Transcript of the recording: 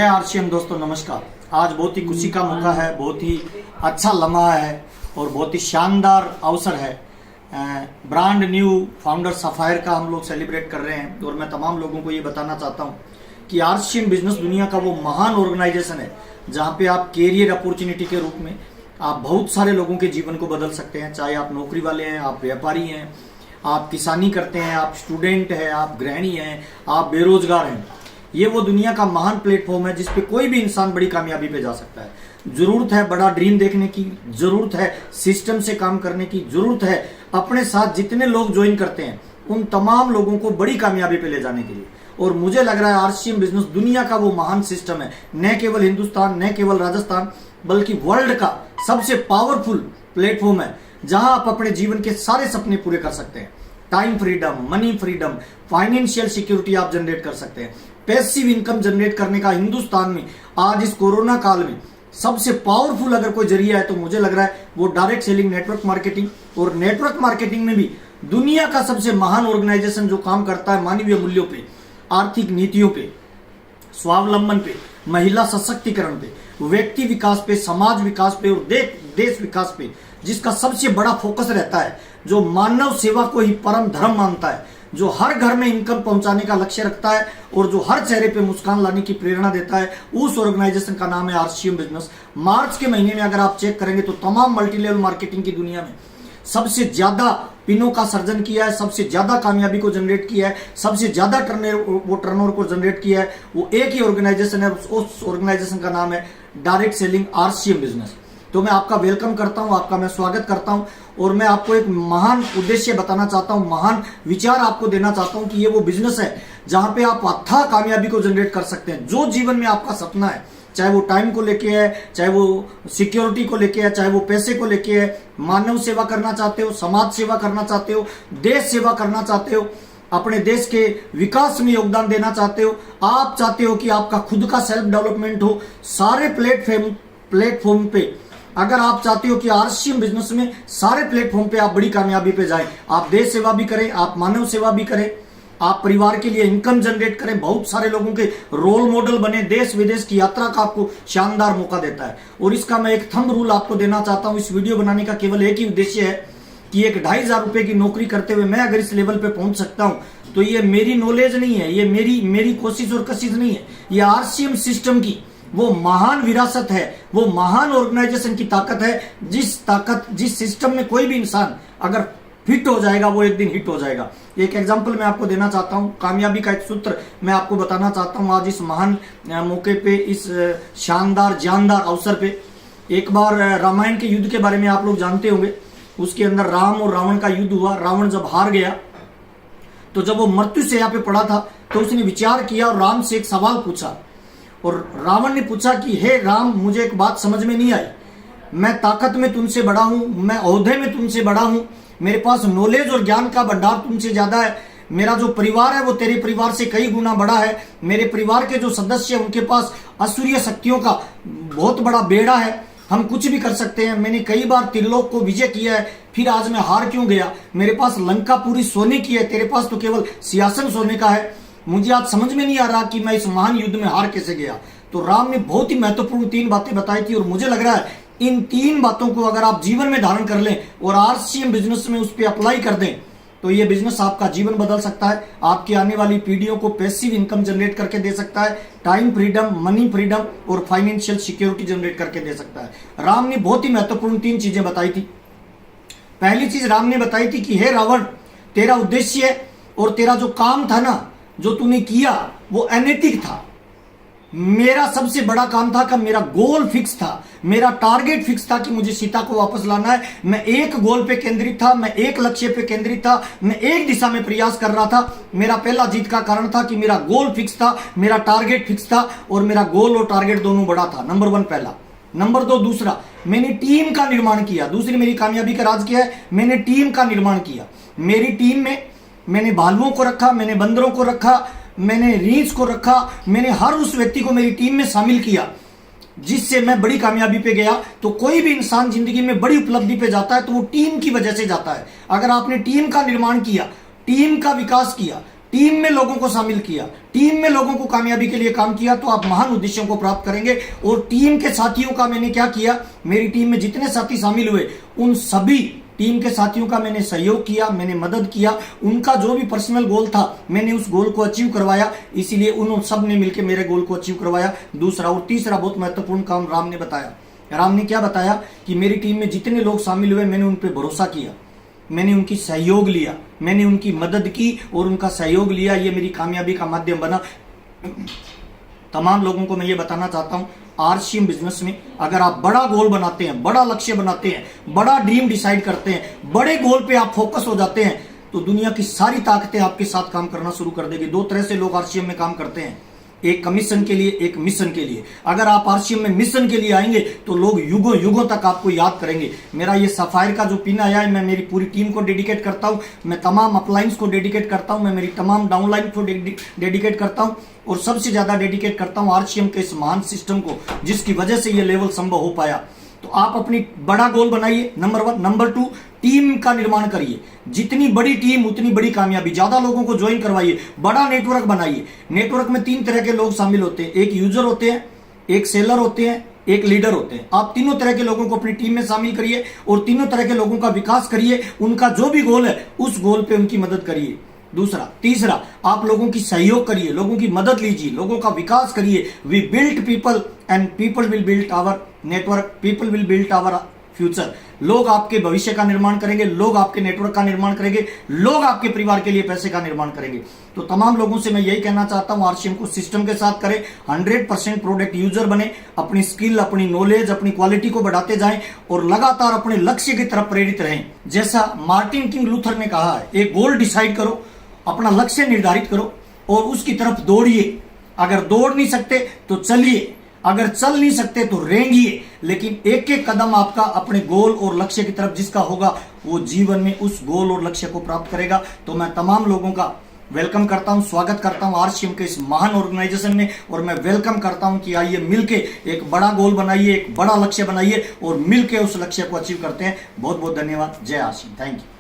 जय आरसीएम दोस्तों, नमस्कार। आज बहुत ही खुशी का मौका है, बहुत ही अच्छा लम्हा है और बहुत ही शानदार अवसर है। ब्रांड न्यू फाउंडर सफायर का हम लोग सेलिब्रेट कर रहे हैं और मैं तमाम लोगों को ये बताना चाहता हूँ कि आरसीएम बिजनेस दुनिया का वो महान ऑर्गेनाइजेशन है जहाँ पे आप कैरियर अपॉर्चुनिटी के रूप में आप बहुत सारे लोगों के जीवन को बदल सकते हैं। चाहे आप नौकरी वाले हैं, आप व्यापारी हैं, आप किसानी करते हैं, आप स्टूडेंट हैं, आप गृहिणी हैं, आप बेरोजगार हैं। ये वो दुनिया का महान प्लेटफॉर्म है जिसपे कोई भी इंसान बड़ी कामयाबी पे जा सकता है। जरूरत है बड़ा ड्रीम देखने की, जरूरत है सिस्टम से काम करने की, जरूरत है अपने साथ जितने लोग ज्वाइन करते हैं उन तमाम लोगों को बड़ी कामयाबी पे ले जाने के लिए। और मुझे लग रहा है आरसीएम बिजनेस दुनिया का वो महान सिस्टम है, न केवल हिंदुस्तान, न केवल राजस्थान, बल्कि वर्ल्ड का सबसे पावरफुल प्लेटफॉर्म है जहां आप अपने जीवन के सारे सपने पूरे कर सकते हैं। Time freedom, money freedom, financial security आप जनरेट कर सकते हैं। पैसिव इनकम जनरेट करने का हिंदुस्तान में आज इस कोरोना काल में सबसे पावरफुल अगर कोई जरिया है तो मुझे लग रहा है वो डायरेक्ट सेलिंग, नेटवर्क मार्केटिंग। और नेटवर्क मार्केटिंग में भी दुनिया का सबसे महान ऑर्गेनाइजेशन जो काम करता है मानवीय मूल्यों पे, आर्थिक नीतियों पे, स्वावलंबन पे, महिला सशक्तिकरण पे, व्यक्ति विकास पे, समाज विकास पे और देश विकास पे, जिसका सबसे बड़ा फोकस रहता है, जो मानव सेवा को ही परम धर्म मानता है, जो हर घर में इनकम पहुंचाने का लक्ष्य रखता है और जो हर चेहरे पे मुस्कान लाने की प्रेरणा देता है, उस ऑर्गेनाइजेशन का नाम है आरसीएम बिजनेस। मार्च के महीने में अगर आप चेक करेंगे तो तमाम मल्टी लेवल मार्केटिंग की दुनिया में सबसे ज्यादा पिनों का सर्जन किया है, सबसे ज्यादा कामयाबी को जनरेट किया है, सबसे ज्यादा टर्नओवर को जनरेट किया है, वो एक ही ऑर्गेनाइजेशन है। उस ऑर्गेनाइजेशन का नाम है डायरेक्ट सेलिंग आरसीएम बिजनेस। तो मैं आपका वेलकम करता हूं, आपका मैं स्वागत करता हूं और मैं आपको एक महान उद्देश्य बताना चाहता हूं, महान विचार आपको देना चाहता हूं कि ये वो बिजनेस है जहां पे आप अथाह कामयाबी को जनरेट कर सकते हैं। जो जीवन में आपका सपना है, चाहे वो टाइम को लेके है, चाहे वो सिक्योरिटी को लेके है, चाहे वो पैसे को लेके है, मानव सेवा करना चाहते हो, समाज सेवा करना चाहते हो, देश सेवा करना चाहते हो, अपने देश के विकास में योगदान देना चाहते हो, आप चाहते हो कि आपका खुद का सेल्फ डेवलपमेंट हो, सारे प्लेटफॉर्म पे अगर आप चाहते हो कि आरसीएम बिजनेस में सारे प्लेटफॉर्म पे आप बड़ी कामयाबी पे जाएं, आप देश सेवा भी करें, आप मानव सेवा भी करें, आप परिवार के लिए इनकम जनरेट करें, बहुत सारे लोगों के रोल मॉडल बने, देश विदेश की यात्रा का आपको शानदार मौका देता है। और इसका मैं एक थंब रूल आपको देना चाहता हूं। इस वीडियो बनाने का केवल एक ही उद्देश्य है कि एक 2,500 रुपए की नौकरी करते हुए मैं अगर इस लेवल पे पहुंच सकता हूं तो ये मेरी नॉलेज नहीं है, ये मेरी कोशिश और कशिश नहीं है, ये आरसीएम सिस्टम की वो महान विरासत है, वो महान ऑर्गेनाइजेशन की ताकत है। जिस सिस्टम में कोई भी इंसान अगर फिट हो जाएगा वो एक दिन हिट हो जाएगा। एक एग्जांपल मैं आपको देना चाहता हूं, कामयाबी का एक सूत्र मैं आपको बताना चाहता हूं आज इस महान मौके पे, इस शानदार जानदार अवसर पे। एक बार रामायण के युद्ध के बारे में आप लोग जानते होंगे। उसके अंदर राम और रावण का युद्ध हुआ। रावण जब हार गया तो जब वो मृत्यु से यहाँ पे पड़ा था तो उसने विचार किया और राम से एक सवाल पूछा। और रावण ने पूछा कि हे राम, मुझे एक बात समझ में नहीं आई, मैं ताकत में तुमसे बड़ा हूं, मैं ओहदे में तुमसे बड़ा हूं, मेरे पास नॉलेज और ज्ञान का भंडार तुमसे ज्यादा है, मेरा जो परिवार है वो तेरे परिवार से कई गुना बड़ा है, मेरे परिवार के जो सदस्य हैं उनके पास असुरीय शक्तियों का बहुत बड़ा बेड़ा है, हम कुछ भी कर सकते हैं, मैंने कई बार त्रिलोक को विजय किया है, फिर आज मैं हार क्यों गया, मेरे पास लंका पूरी सोने की है, तेरे पास तो केवल सिंहासन सोने का है, मुझे आज समझ में नहीं आ रहा कि मैं इस महान युद्ध में हार कैसे गया। तो राम ने बहुत ही महत्वपूर्ण 3 बातें बताई थी और मुझे लग रहा है इन 3 बातों को अगर आप जीवन में धारण कर लें और आरसीएम बिजनेस में उस पर अप्लाई कर दें तो ये बिजनेस आपका जीवन बदल सकता है, आपकी आने वाली पीढ़ियों को पैसिव इनकम जनरेट करके दे सकता है, टाइम फ्रीडम, मनी फ्रीडम और फाइनेंशियल सिक्योरिटी जनरेट करके दे सकता है। राम ने बहुत ही महत्वपूर्ण 3 चीजें बताई थी। पहली चीज राम ने बताई थी कि हे रावण, तेरा उद्देश्य और तेरा जो काम था ना, जो तूने किया वो अनैतिक था। मेरा सबसे बड़ा काम था कि मेरा गोल फिक्स था, मेरा टारगेट फिक्स था कि मुझे सीता को वापस लाना है। मैं एक गोल पे केंद्रित था, मैं एक लक्ष्य पे केंद्रित था, मैं एक दिशा में प्रयास कर रहा था। मेरा पहला जीत का कारण था कि मेरा गोल फिक्स था, मेरा टारगेट फिक्स था और मेरा गोल और टारगेट दोनों बड़ा था। नंबर 1 पहला। नंबर 2 दूसरा, मैंने टीम का निर्माण किया। दूसरी मेरी कामयाबी का राज क्या है, मैंने टीम का निर्माण किया। मेरी टीम में मैंने भालुओं को रखा, मैंने बंदरों को रखा, मैंने रीछ को रखा, मैंने हर उस व्यक्ति को मेरी टीम में शामिल किया जिससे मैं बड़ी कामयाबी पे गया। तो कोई भी इंसान जिंदगी में बड़ी उपलब्धि पे जाता है तो वो टीम की वजह से जाता है। अगर आपने टीम का निर्माण किया, टीम का विकास किया, टीम में लोगों को शामिल किया, टीम में लोगों को कामयाबी के लिए काम किया, तो आप महान उद्देश्यों को प्राप्त करेंगे। और टीम के साथियों का मैंने क्या किया, मेरी टीम में जितने साथी शामिल हुए उन सभी टीम के साथियों का मैंने सहयोग किया, मैंने मदद किया, उनका जो भी पर्सनल गोल था मैंने उस गोल को अचीव करवाया, इसीलिए उन सब ने मिलकर मेरे गोल को अचीव करवाया। दूसरा और तीसरा बहुत महत्वपूर्ण काम राम ने बताया। राम ने क्या बताया कि मेरी टीम में जितने लोग शामिल हुए मैंने उन पर भरोसा किया, मैंने उनकी सहयोग लिया, मैंने उनकी मदद की और उनका सहयोग लिया, ये मेरी कामयाबी का माध्यम बना। तमाम लोगों को मैं ये बताना चाहता हूं, आरसीएम बिजनेस में अगर आप बड़ा गोल बनाते हैं, बड़ा लक्ष्य बनाते हैं, बड़ा ड्रीम डिसाइड करते हैं, बड़े गोल पे आप फोकस हो जाते हैं, तो दुनिया की सारी ताकतें आपके साथ काम करना शुरू कर देगी। दो तरह से लोग आरसीएम में काम करते हैं, एक कमीशन के लिए, एक मिशन के लिए। अगर आप आरसीएम में मिशन के लिए आएंगे तो लोग युगों युगों तक आपको याद करेंगे। मेरा ये सफायर का जो पिन आया है, मैं मेरी पूरी टीम को डेडिकेट करता हूं, मैं तमाम अपलाइंस को डेडिकेट करता हूं, मैं मेरी तमाम डाउनलाइन को डेडिकेट करता हूं, और सबसे ज्यादा डेडिकेट करता हूं आरसीएम के इस महान सिस्टम को, जिसकी वजह से ये लेवल संभव हो पाया। तो आप अपनी बड़ा गोल बनाइए, नंबर 1। नंबर 2, टीम का निर्माण करिए। जितनी बड़ी टीम उतनी बड़ी कामयाबी। ज्यादा लोगों को ज्वाइन करवाइए, बड़ा नेटवर्क बनाइए। नेटवर्क में 3 तरह के लोग शामिल होते हैं, एक यूजर होते हैं, एक सेलर होते हैं, एक लीडर होते हैं। आप तीनों तरह के लोगों को अपनी टीम में शामिल करिए और तीनों तरह के लोगों का विकास करिए। उनका जो भी गोल है उस गोल पे उनकी मदद करिए। तीसरा, आप लोगों की सहयोग करिए, लोगों की मदद लीजिए, लोगों का विकास करिए। We build people and people will build our network, people will build our future. लोग आपके भविष्य का निर्माण करेंगे, लोग आपके नेटवर्क का निर्माण करेंगे, लोग आपके परिवार के लिए पैसे का निर्माण करेंगे। तो तमाम लोगों से मैं यही कहना चाहता हूं, आरसीएम को सिस्टम के साथ करें, 100% प्रोडक्ट यूजर बने, अपनी स्किल, अपनी नॉलेज, अपनी क्वालिटी को बढ़ाते जाएं और लगातार अपने लक्ष्य की तरफ प्रेरित रहें। जैसा मार्टिन किंग लूथर ने कहा है, एक गोल डिसाइड करो, अपना लक्ष्य निर्धारित करो और उसकी तरफ दौड़िए। अगर दौड़ नहीं सकते तो चलिए, अगर चल नहीं सकते तो रेंगिए, लेकिन एक एक कदम आपका अपने गोल और लक्ष्य की तरफ जिसका होगा वो जीवन में उस गोल और लक्ष्य को प्राप्त करेगा। तो मैं तमाम लोगों का वेलकम करता हूं, स्वागत करता हूं आरसीएम के इस महान ऑर्गेनाइजेशन में, और मैं वेलकम करता हूं कि आइए मिलके एक बड़ा गोल बनाइए, एक बड़ा लक्ष्य बनाइए और मिलके उस लक्ष्य को अचीव करते हैं। बहुत बहुत धन्यवाद। जय आरसीएम। Thank you.